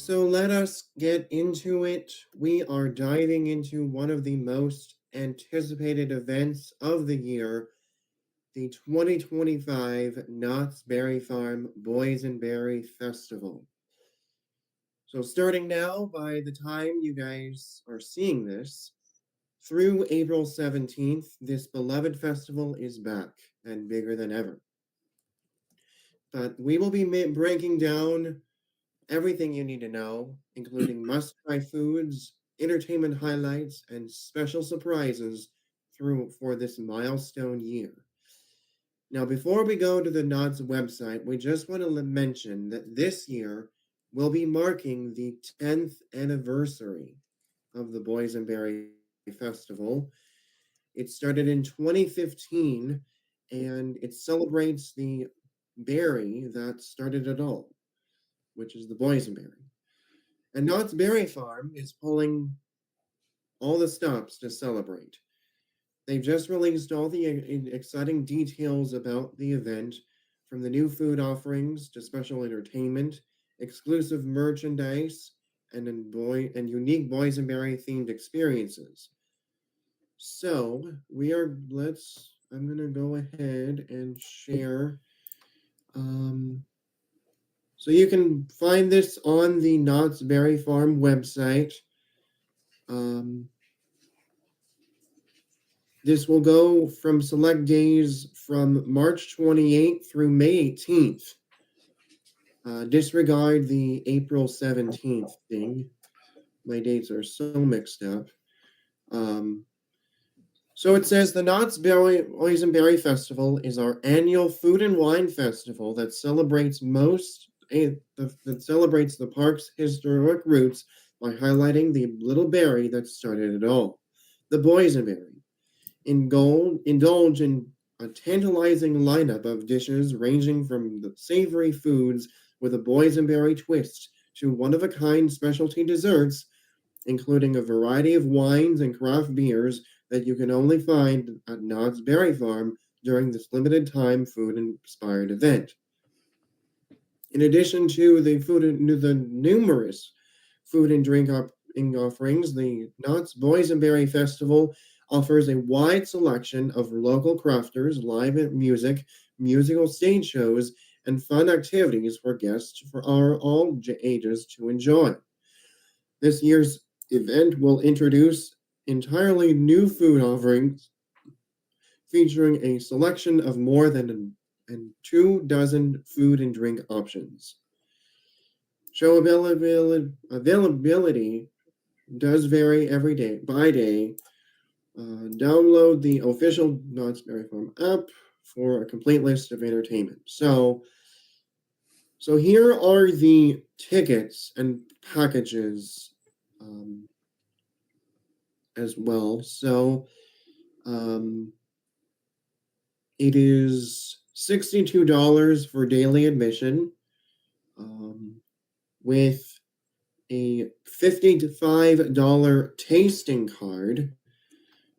So let us get into it. We are diving into one of the most anticipated events of the year, the 2025 Knott's Berry Farm Boysenberry Festival. So starting now, by the time you guys are seeing this, through April 17th, this beloved festival is back and bigger than ever. But we will be breaking down everything you need to know, including must try foods, entertainment highlights, and special surprises through for this milestone year. Now, before we go to the Knott's website, we just want to mention that this year will be marking the 10th anniversary of the Boysenberry Festival. It started in 2015 and it celebrates the berry that started it all, which is the boysenberry. And Knott's Berry Farm is pulling all the stops to celebrate. They've just released all the exciting details about the event, from the new food offerings to special entertainment, exclusive merchandise, and unique boysenberry themed experiences. So I'm gonna go ahead and share. Um, so you can find this on the Knott's Berry Farm website. Um, this will go from select days from March 28th through May 18th. Disregard the April 17th thing. My dates are so mixed up. Um, so it says the Knott's Boysenberry Festival is our annual food and wine festival that celebrates the park's historic roots by highlighting the little berry that started it all, the boysenberry. Indulge in a tantalizing lineup of dishes ranging from the savory foods with a boysenberry twist to one-of-a-kind specialty desserts, including a variety of wines and craft beers that you can only find at Knott's Berry Farm during this limited time food-inspired event. In addition to the numerous food and drink offerings, the Knott's Boysenberry Festival offers a wide selection of local crafters, live music, musical stage shows, and fun activities for guests for all ages to enjoy. This year's event will introduce entirely new food offerings featuring a selection of more than 24 food and drink options. Show availability does vary every day by day. Download the official Knott's Berry Farm app for a complete list of entertainment. So here are the tickets and packages as well. So it is $62 for daily admission, with a $55 tasting card.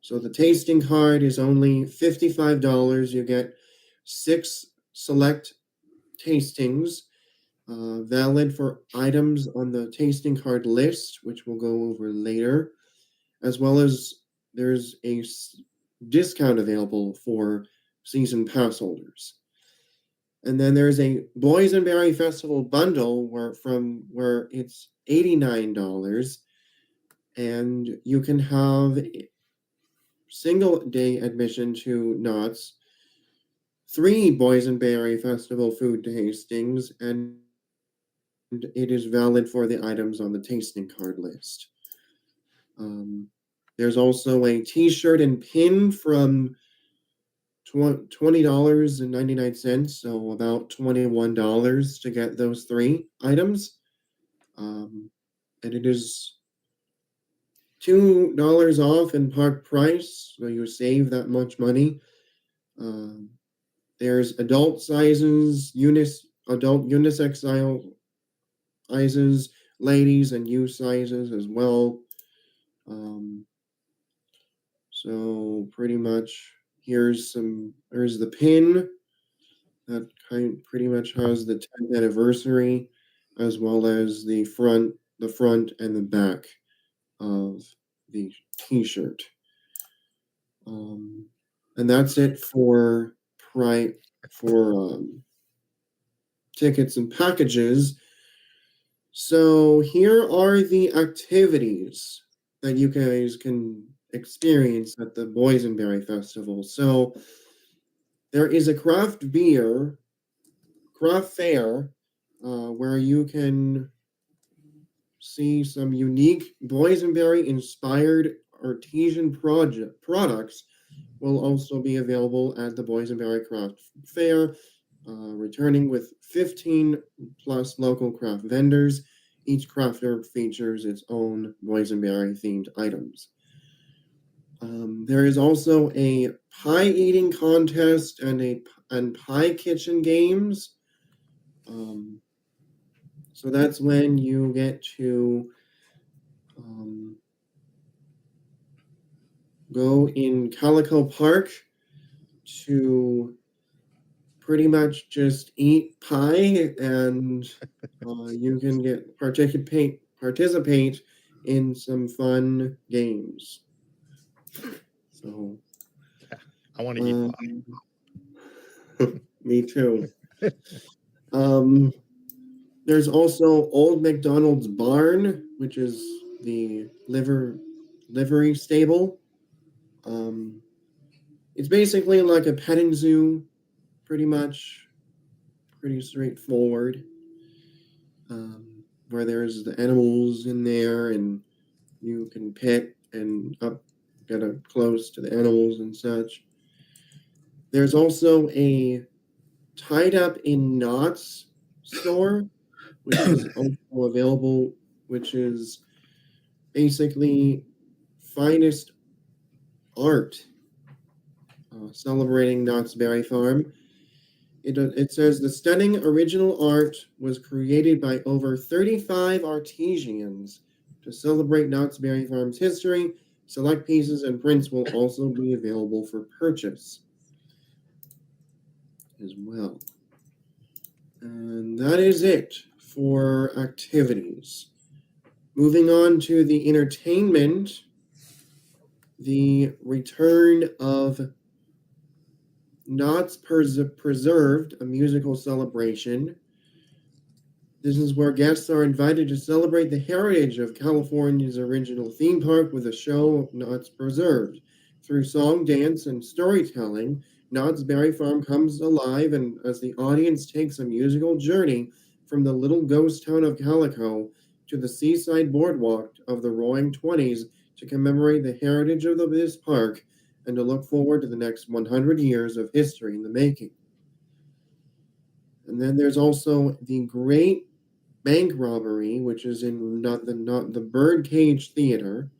So the tasting card is only $55. You get 6 select tastings, valid for items on the tasting card list, which we'll go over later, as well as there's a discount available for season pass holders. And then there's a Boysenberry Festival bundle where it's $89, and you can have single day admission to Knott's, 3 Boysenberry Festival food tastings, and it is valid for the items on the tasting card list. There's also a t-shirt and pin from $20.99, so about $21 to get those 3 items. And it is $2 off in park price, so you save that much money. There's adult sizes, adult unisex sizes, ladies and youth sizes as well. So pretty much here's the pin that pretty much has the 10th anniversary as well as the front and the back of the T-shirt. Um, and that's it for tickets and packages. So here are the activities that you guys can experience at the Boysenberry Festival. So there is a craft fair, where you can see some unique boysenberry-inspired artisan products will also be available at the Boysenberry Craft Fair, returning with 15 plus local craft vendors. Each craft fair features its own boysenberry themed items. There is also a pie eating contest and pie kitchen games. So that's when you get to go in Calico Park to pretty much just eat pie, and you can participate in some fun games. So I want to eat pie. Me too. Um, there's also Old McDonald's Barn, which is the livery stable. It's basically like a petting zoo, pretty much, pretty straightforward. Where there's the animals in there, and you can pet and get up close to the animals and such. There's also a Tied Up in Knots store, which is also available, which is basically finest art, celebrating Knott's Berry Farm. It says the stunning original art was created by over 35 artisans to celebrate Knott's Berry Farm's history. Select pieces and prints will also be available for purchase as well. And that is it for activities. Moving on to the entertainment, the return of Knott's Preserved, a musical celebration. This is where guests are invited to celebrate the heritage of California's original theme park with a show of Knott's Preserved. Through song, dance, and storytelling, Knott's Berry Farm comes alive, and as the audience takes a musical journey from the little ghost town of Calico to the seaside boardwalk of the Roaring Twenties to commemorate the heritage of this park and to look forward to the next 100 years of history in the making. And then there's also the Great Bank Robbery, which is in not the Birdcage Theater,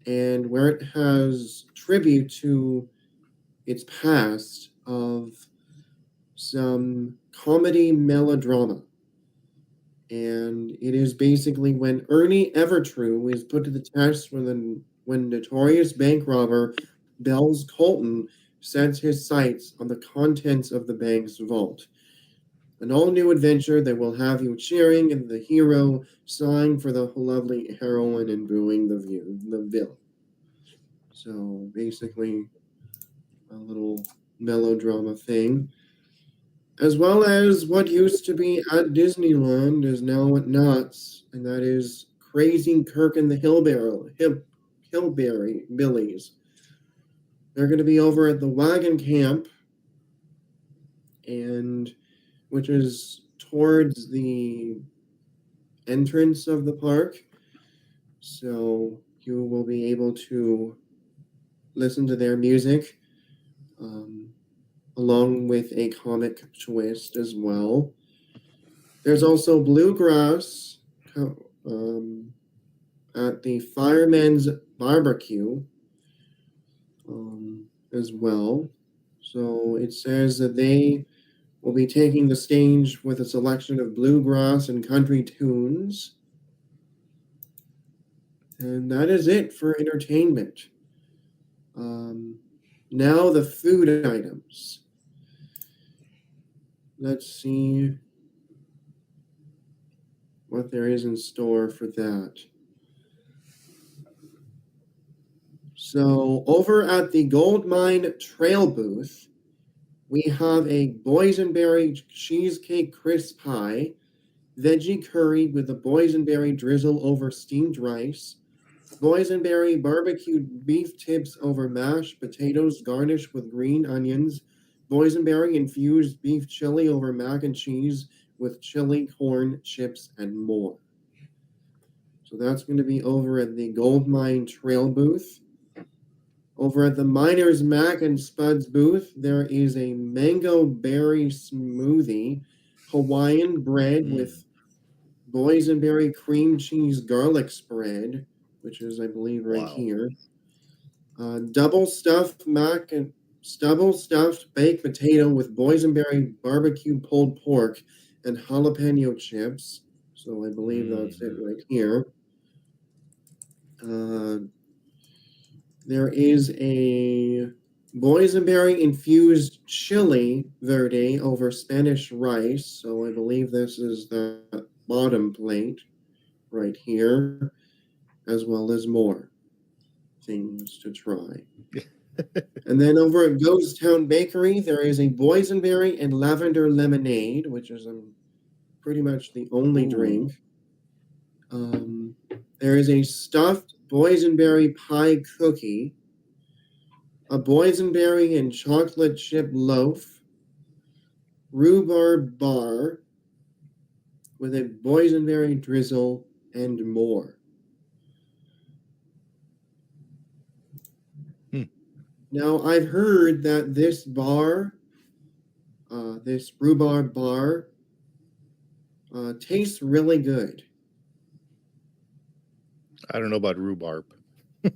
and where it has tribute to its past of some comedy melodrama. And it is basically when Ernie Evertrue is put to the test when notorious bank robber Bells Colton sets his sights on the contents of the bank's vault. An all-new adventure that will have you cheering and the hero sighing for the lovely heroine and booing the villain. So basically, a little melodrama thing, as well as what used to be at Disneyland is now at Knott's, and that is Crazy Kirk and the Hillberry Billies. They're going to be over at the Wagon Camp, and which is towards the entrance of the park. So you will be able to listen to their music, along with a comic twist as well. There's also bluegrass at the Fireman's Barbecue, as well. So it says that they will be taking the stage with a selection of bluegrass and country tunes. And that is it for entertainment. Now the food items. Let's see. what there is in store for that. So over at the Goldmine Trail booth, we have a boysenberry cheesecake crisp pie, veggie curry with a boysenberry drizzle over steamed rice, boysenberry barbecued beef tips over mashed potatoes garnished with green onions, boysenberry infused beef chili over mac and cheese with chili, corn, chips, and more. So that's going to be over at the Goldmine Trail booth. Over at the Miners Mac and Spuds booth, there is a mango berry smoothie, Hawaiian bread with boysenberry cream cheese garlic spread, which is, I believe, right here. Double stuffed baked potato with boysenberry barbecue pulled pork and jalapeno chips. So I believe that's it right here. There is a boysenberry infused chili verde over Spanish rice. So I believe this is the bottom plate right here, as well as more things to try. And then over at Ghost Town Bakery, there is a boysenberry and lavender lemonade, which is pretty much the only drink. There is a stuffed boysenberry pie cookie, a boysenberry and chocolate chip loaf, rhubarb bar with a boysenberry drizzle, and more. Now, I've heard that this bar, this rhubarb bar, tastes really good. I don't know about rhubarb. Me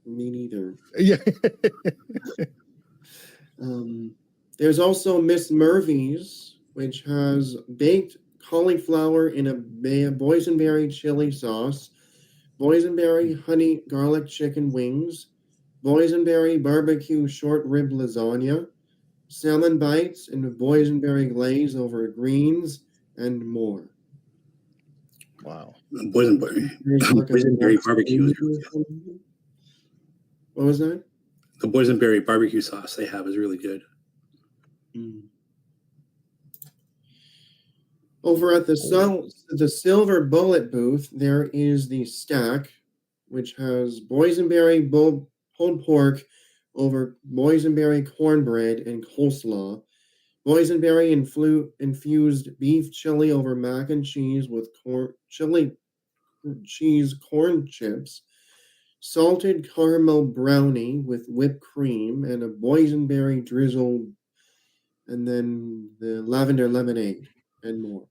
neither. Yeah. There's also Miss Murphy's, which has baked cauliflower in a boysenberry chili sauce, boysenberry honey garlic chicken wings, boysenberry barbecue short rib lasagna, salmon bites and a boysenberry glaze over greens, and more. Wow. Boysenberry barbecue is really good. What was that? The boysenberry barbecue sauce they have is really good. Over at the Silver Bullet booth, there is the stack, which has boysenberry pulled pork over boysenberry cornbread and coleslaw, boysenberry infused beef chili over mac and cheese with chili cheese corn chips, salted caramel brownie with whipped cream, and a boysenberry drizzle, and then the lavender lemonade, and more.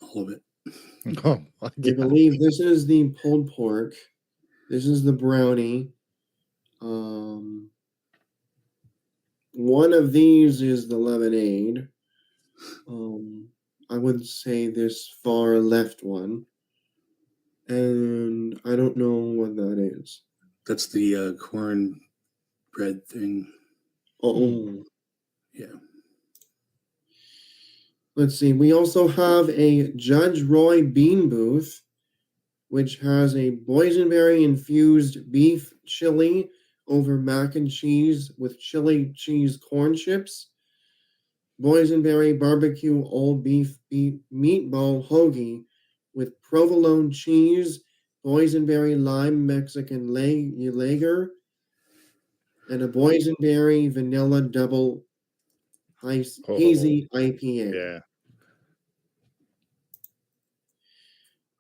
All of it. Oh, I believe this is the pulled pork. This is the brownie. One of these is the lemonade. I would say this far left one. And I don't know what that is. That's the corn bread thing. Oh. Yeah. Let's see. We also have a Judge Roy bean booth, which has a boysenberry infused beef chili over mac and cheese with chili cheese corn chips, boysenberry barbecue all beef meatball hoagie with provolone cheese, boysenberry lime Mexican lager, and a boysenberry vanilla double hazy IPA. Yeah.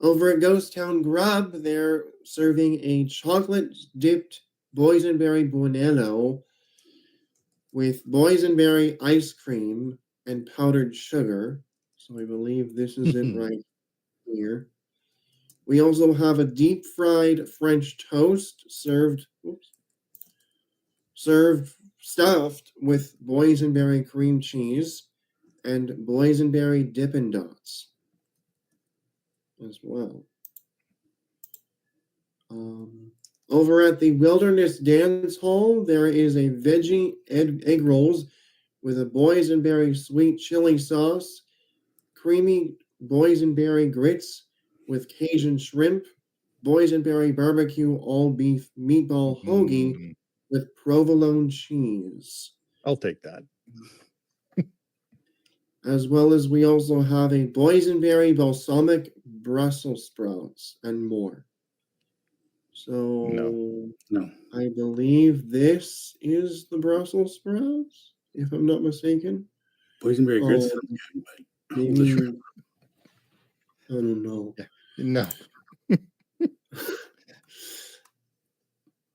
Over at Ghost Town Grub, they're serving a chocolate-dipped boysenberry buonello with boysenberry ice cream and powdered sugar. So I believe this is it right here. We also have a deep-fried French toast stuffed with boysenberry cream cheese and boysenberry Dippin' Dots as well. Over at the Wilderness Dance Hall, there is a veggie egg rolls with a boysenberry sweet chili sauce, creamy boysenberry grits with Cajun shrimp, boysenberry barbecue all beef meatball hoagie Mm, with provolone cheese. I'll take that. As well as we also have a boysenberry balsamic Brussels sprouts and more. So No. I believe this is the Brussels sprouts, if I'm not mistaken. Boysenberry grits Oh, sounds good, but maybe I don't know. Yeah. No.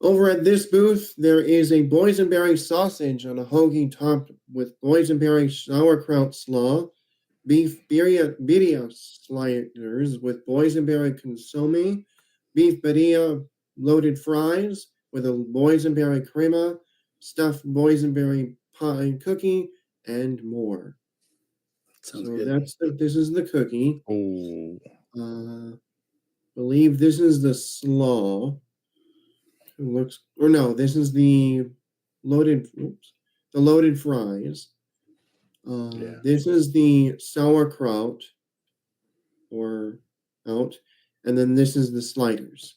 Over at this booth, there is a boysenberry sausage on a hoagie topped with boysenberry sauerkraut slaw, beef birria sliders with boysenberry consomme, beef birria loaded fries with a boysenberry crema, stuffed boysenberry pie cookie, and more. sounds So good. this is the cookie. Oh. Believe this is the slaw. It looks, or no, this is the loaded. Oops, the loaded fries. Yeah. This is the sauerkraut, or out, and then this is the sliders.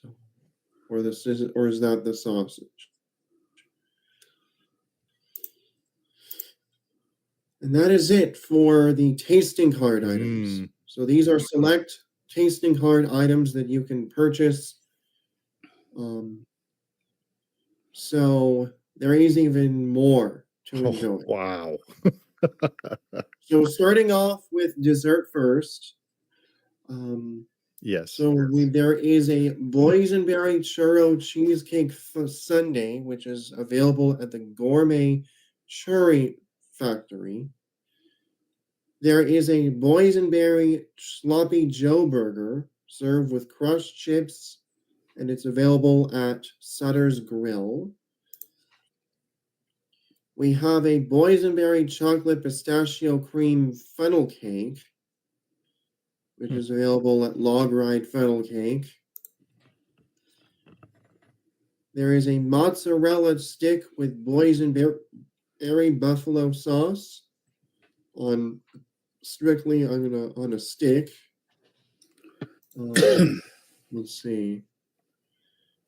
So, or this is, or is that the sausage? And that is it for the tasting card items. Mm. So these are select tasting card items that you can purchase. So there is even more to enjoy. Wow. So starting off with dessert first. Yes. So there is a boysenberry churro cheesecake sundae, which is available at the Gourmet Churri Factory. There is a boysenberry sloppy Joe burger served with crushed chips, and it's available at Sutter's Grill. We have a boysenberry chocolate pistachio cream funnel cake, which is available at Log Ride Funnel Cake. There is a mozzarella stick with boysenberry buffalo sauce on strictly on a stick. Let's see.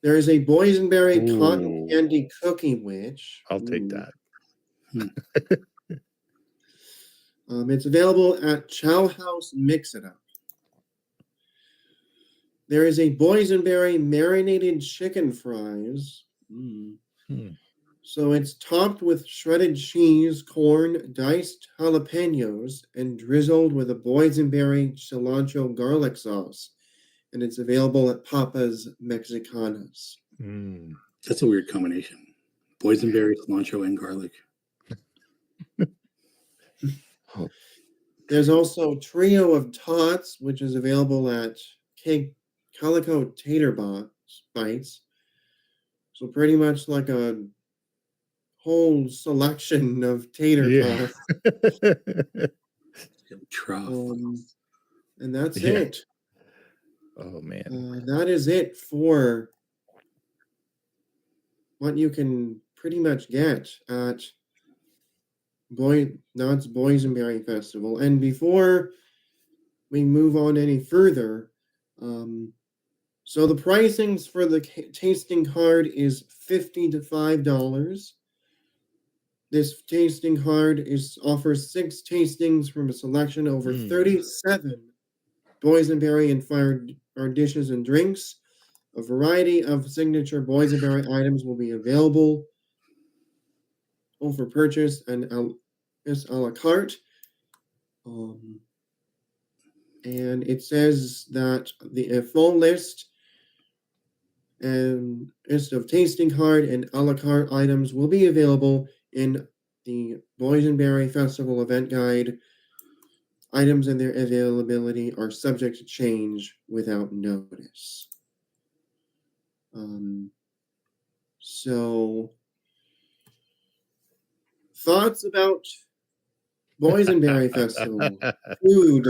There is a boysenberry cotton Ooh. candy cookie witch. I'll take that. It's available at Chow House Mix It Up. There is a boysenberry marinated chicken fries. So it's topped with shredded cheese, corn, diced jalapenos, and drizzled with a boysenberry cilantro garlic sauce. And it's available at Papa's Mexicanas. That's a weird combination. Boysenberry, cilantro, and garlic. There's also Trio of Tots, which is available at Calico Tater Bites. So pretty much like a whole selection of tater tots. Trough. And that's Yeah. it. Oh man. That is it for what you can pretty much get at Knott's Boysenberry Festival. And before we move on any further, so the pricings for the tasting card is $50 to $5. This tasting card offers 6 tastings from a selection over 37 boysenberry-inspired dishes and drinks. A variety of signature boysenberry items will be available for purchase and a la carte. And it says that the full list of tasting card and a la carte items will be available in the Boysenberry Festival event guide. Items and their availability are subject to change without notice. So, thoughts about Boysenberry Festival? Food,